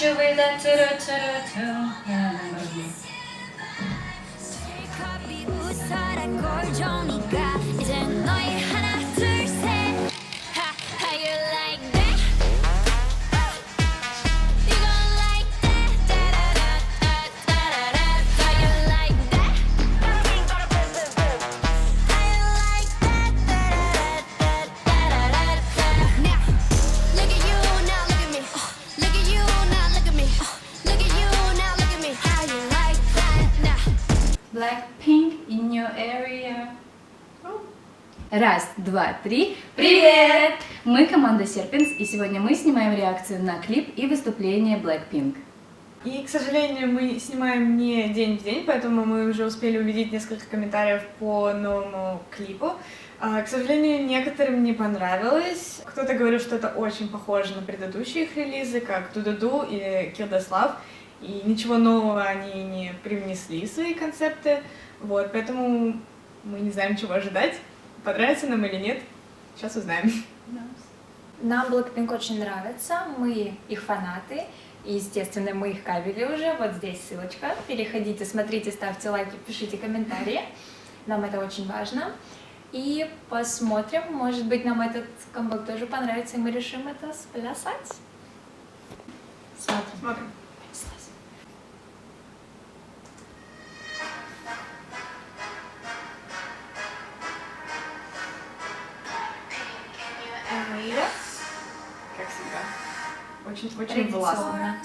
you with that 커피 웃어라 꼴좋으니까 이제 너희 하나 둘셋 How you like that? You gon' like that Da-da-da-da-da-da-da How you like that? How you like that? Da-da-da-da-da-da-da Now, look at you, now look at me Look at you, now look at me Look at you, now look at me How you like that? Now Blackpink in your area. Раз, два, три. Привет! Мы команда Serpents, и сегодня мы снимаем реакцию на клип и выступление Blackpink. И, к сожалению, мы снимаем не день в день, поэтому мы уже успели увидеть несколько комментариев по новому клипу. К сожалению, некоторым не понравилось. Кто-то говорил, что это очень похоже на предыдущие их релизы, как Дудаду или Kill the Love, и ничего нового они не привнесли в свои концепты. Вот, поэтому мы не знаем, чего ожидать. Понравится нам или нет, сейчас узнаем. Нам Blackpink очень нравится, мы их фанаты, и, естественно, мы их кавили уже, вот здесь ссылочка, переходите, смотрите, ставьте лайки, пишите комментарии, нам это очень важно, и посмотрим, может быть, нам этот камбэк тоже понравится, и мы решим это сплясать. Смотрим. Как всегда. Очень властно.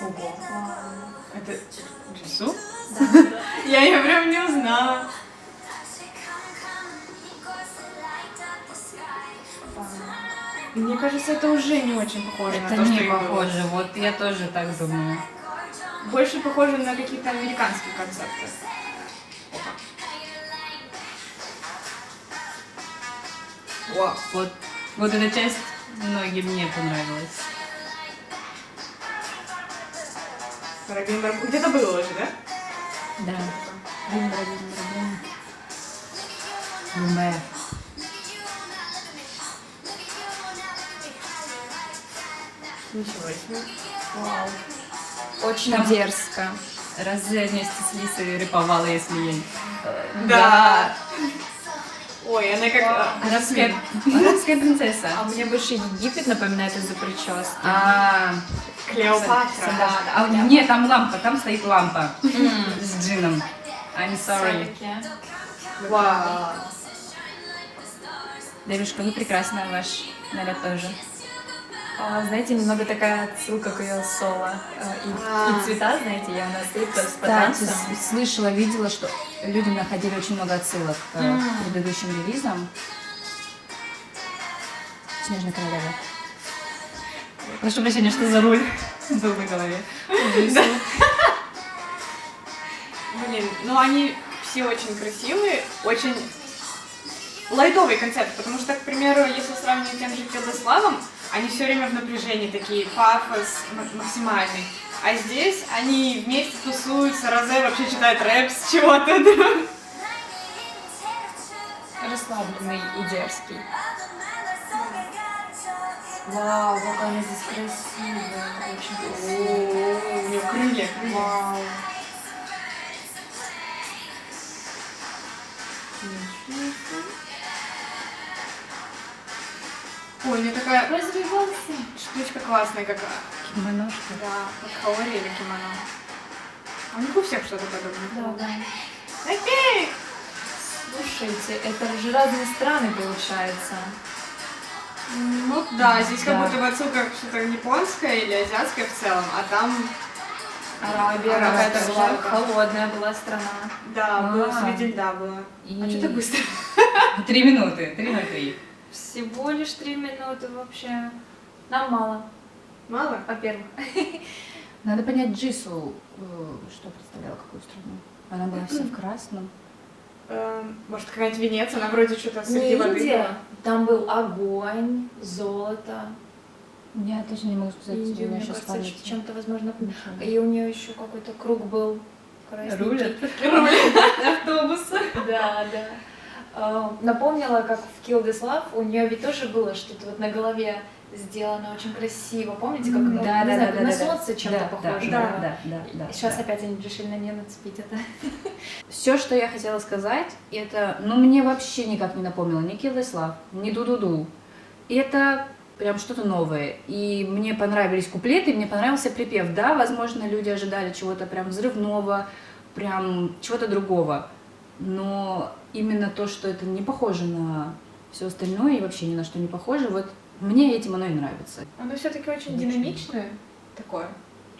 Ого. Это Джису? Я ее прям не узнала. Мне кажется, это уже не очень похоже на Это то, что не и было. похоже, вот я тоже так думаю. Больше похоже на какие-то американские концепты. Вау. Вот эта часть многим не понравилась. Барабин-барабин. Где-то было уже, да? Да. Думаю. Ничего себе. Вау. Очень Там- дерзко. Разве вместе с Лисой рэповала, если я... Да. Ой, она как... Арабская принцесса. А мне больше Египет напоминает из-за прически. Клеопатра. Да, А, нет, там лампа, там стоит лампа с джином. I'm sorry. Вау. Девушка, вы прекрасная, ваш наряд тоже. Знаете, немного такая отсылка к ее соло. И цвета, знаете, явно стоит с Кстати, потанцем. слышала, видела, что люди находили очень много отсылок к предыдущим релизам. Снежная королева. Прошу прощения, что за руль был на голове. Блин, ну они все очень красивые, очень лайтовый концепт, потому что, к примеру, если сравнивать с тем же Килдославом, они все время в напряжении, такие пафос максимальный. А здесь они вместе тусуются, Розе вообще читает рэп с чего-то. Расслабленный и дерзкий. Вау, какая она здесь красивая. Очень красивая. У нее крылья. Вау. Ой, у нее такая Развивался. штучка классная, как Кимоношка. да, как хаори или кимоно. А у них у всех что-то подобное. Да. Окей! Слушайте, это же разные страны получается. Ну да, здесь Да. как будто бы отсылка к что-то японское или азиатское в целом, а там, Арабия Арабская какая-то была, жарко. холодная была страна. да, было А. среди льда было. И- А что так быстро? 3 минуты, 3:03. Всего лишь 3 минуты вообще. Нам мало, Мало? во-первых. Надо понять Джису, что представляла, какую страну. Она была вся в красном. Может, какая-нибудь Венеция, она вроде что-то Не среди воды Индия. была. Там был огонь, золото. Я точно не могу сказать, Индию, у меня мне сейчас кажется, память чем-то, возможно, мешает. и у нее еще какой-то круг был красненький. Рулят автобуса. Да, да. Напомнила, как в Kill This Love, у нее ведь тоже было что-то вот на голове сделано очень красиво. Помните, как ну, Да, не да, знаю, да, на да, солнце да. чем-то Да, похоже. да, было. да. Сейчас опять они решили на нее нацепить это. Все, что я хотела сказать, это, ну, мне вообще никак не напомнило ни Kill This Love, ни Ду-Ду-Ду. И это прям что-то новое. И мне понравились куплеты, мне понравился припев. Да, возможно, люди ожидали чего-то прям взрывного, прям чего-то другого. Но именно то, что это не похоже на все остальное и вообще ни на что не похоже, вот мне этим оно и нравится. Оно все-таки очень динамичное такое.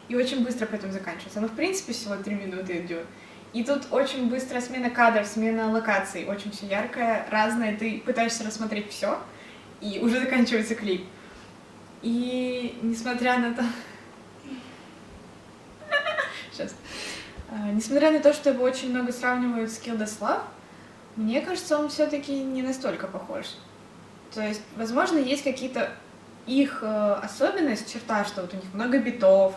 И очень быстро потом заканчивается. Оно, в принципе, всего 3 минуты идет. И тут очень быстрая смена кадров, смена локаций. Очень все яркое, разное. Ты пытаешься рассмотреть все, и уже заканчивается клип. И несмотря на то... Сейчас. Несмотря на то, что его очень много сравнивают с Kill This Love, мне кажется, он все-таки не настолько похож. То есть, возможно, есть какие-то их особенности, черта, что вот у них много битов,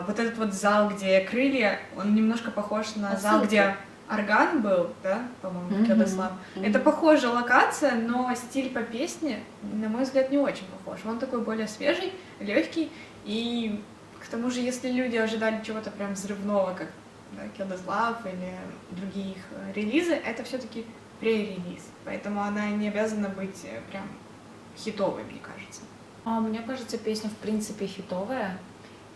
вот этот вот зал, где крылья, он немножко похож на зал, где орган был, да, по-моему, в Kill This Love. Это похожая локация, но стиль по песне, на мой взгляд, не очень похож. Он такой более свежий, легкий, и к тому же, если люди ожидали чего-то прям взрывного, как да, Kill This Love или другие их релизы, это все-таки пререлиз, поэтому она не обязана быть прям хитовой, мне кажется. Мне кажется, песня в принципе хитовая,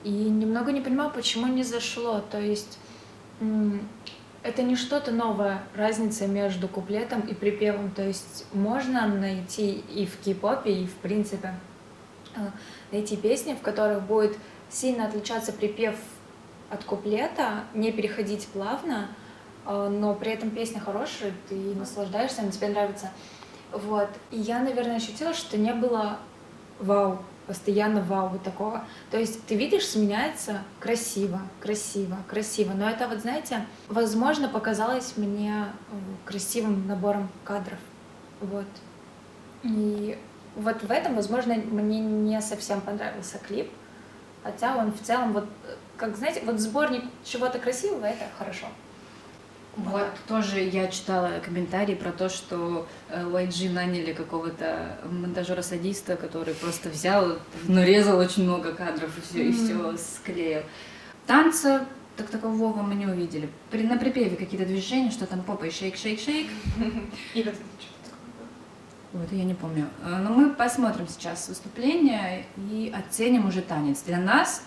и немного не понимаю, почему не зашло. То есть это не что-то новое, разница между куплетом и припевом. То есть можно найти и в кей-попе, и в принципе найти песни, в которых будет сильно отличаться припев от куплета, не переходить плавно, но при этом песня хорошая, ты наслаждаешься, она тебе нравится. Вот. И я, наверное, ощутила, что не было вау, постоянно вау вот такого. То есть ты видишь, сменяется красиво, красиво, красиво. Но это вот, знаете, возможно, показалось мне красивым набором кадров. Вот. И вот в этом, возможно, мне не совсем понравился клип. Хотя он в целом, вот, как, знаете, вот сборник чего-то красивого — это хорошо. Вот, тоже я читала комментарии про то, что YG наняли какого-то монтажера-садиста, который просто взял, нарезал очень много кадров и все склеил. Танца такового мы не увидели. На припеве какие-то движения, что там попой шейк-шейк-шейк. И вот это что-то такое было. Вот, я не помню. Но мы посмотрим сейчас выступление и оценим уже танец. Для нас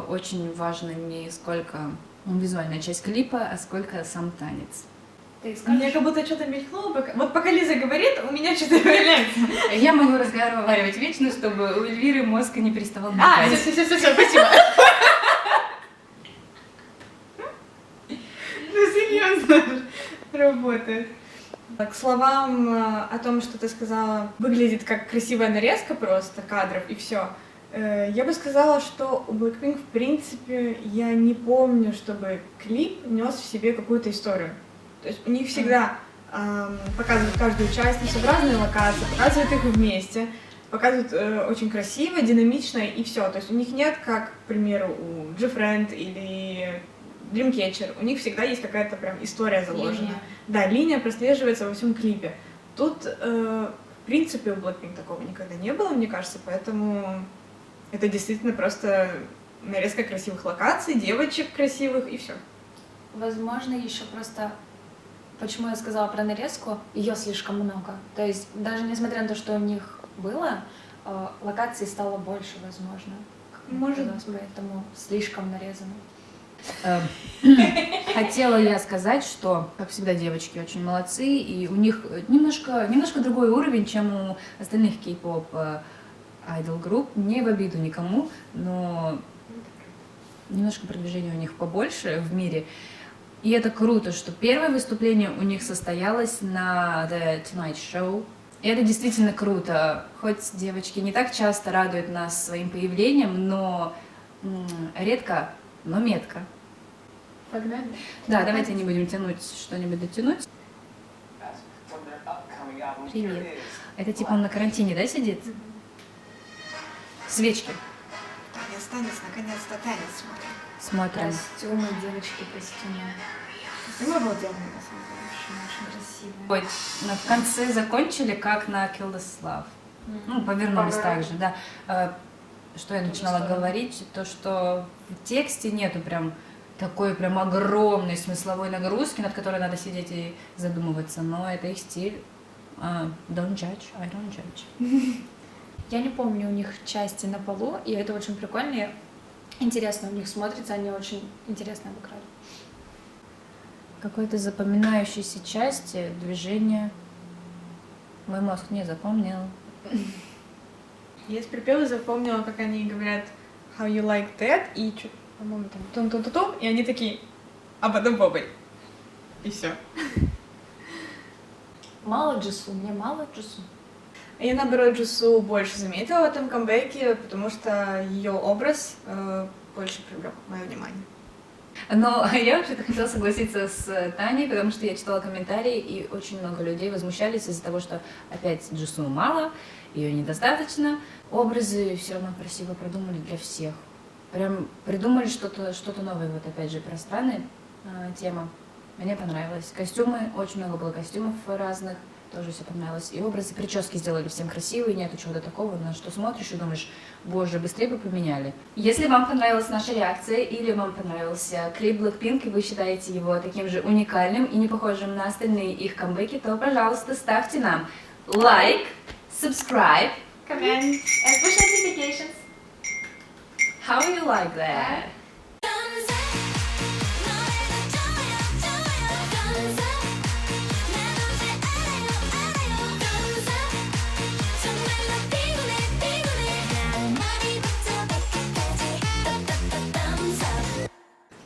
очень важно не сколько визуальная часть клипа, а сколько сам танец. Ты У меня как будто что-то мелькнуло. Вот пока Лиза говорит, у меня что-то появляется. Я могу разговаривать вечно, чтобы у Эльвиры мозг не переставал мелькать. Все, спасибо. Ну, серьезно, работает. К словам о том, что ты сказала, выглядит как красивая нарезка просто кадров и все. Я бы сказала, что у Blackpink, в принципе, я не помню, чтобы клип нес в себе какую-то историю. То есть у них всегда показывают каждую участницу в разные локации, показывают их вместе, показывают очень красиво, динамично и все. То есть у них нет, как, к примеру, у GFriend или Dreamcatcher, у них всегда есть какая-то прям история заложена. Линия. Да, линия прослеживается во всем клипе. Тут, в принципе, у Blackpink такого никогда не было, мне кажется, поэтому это действительно просто нарезка красивых локаций, девочек красивых и все. Возможно, еще просто, почему я сказала про нарезку, ее слишком много. То есть даже несмотря на то, что у них было, локаций стало больше, возможно. Может. Поэтому слишком нарезано. Хотела я сказать, что, как всегда, девочки очень молодцы, и у них немножко другой уровень, чем у остальных кей-поп айдол групп. Не в обиду никому, но немножко продвижения у них побольше в мире. И это круто, что первое выступление у них состоялось на The Tonight Show. И это действительно круто. Хоть девочки не так часто радуют нас своим появлением, но редко, но метко. Погнали. Да, давайте не будем тянуть, что-нибудь дотянуть. Привет. Это типа он на карантине, да, сидит? Свечки. Танец, наконец-то танец смотрим. Смотрим. Костюмы, девочки, костюмы. Костюм обалденный, на самом деле. очень-очень красивые. Вот, в конце закончили, как на Kill This Love. Ну, повернулись так же, да. Что я начинала говорить, то, что в тексте нету прям такой прям огромной смысловой нагрузки, над которой надо сидеть и задумываться, но это их стиль. Don't judge, I don't judge. Я не помню у них части на полу, и это очень прикольно. И интересно у них смотрится, они очень интересно обыграли. Какой-то запоминающейся части движения мой мозг не запомнил. Я из припева запомнила, как они говорят how you like that, и что, по-моему, там тун-тун-тун, и они такие, а потом бобой. И все. Мало Джису, мне мало Джису. Я, наоборот, Джису больше заметила в этом камбэке, потому что ее образ больше привлек мое внимание. Но я вообще-то хотела согласиться с Таней, потому что я читала комментарии, и очень много людей возмущались из-за того, что опять Джису мало, ее недостаточно. Образы все равно красиво продумали для всех. Прям придумали что-то новое, вот опять же, про страны тема. Мне понравилось. Костюмы, очень много было костюмов разных, тоже все понравилось. И образы, прически сделали всем красивые, нету чего-то такого, на что смотришь и думаешь, боже, быстрее бы поменяли. Если вам понравилась наша реакция или вам понравился клип Blackpink, и вы считаете его таким же уникальным и не похожим на остальные их камбэки, то, пожалуйста, ставьте нам лайк, subscribe, Comment and push notifications. how you like that?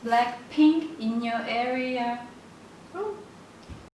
Blackpink in your area.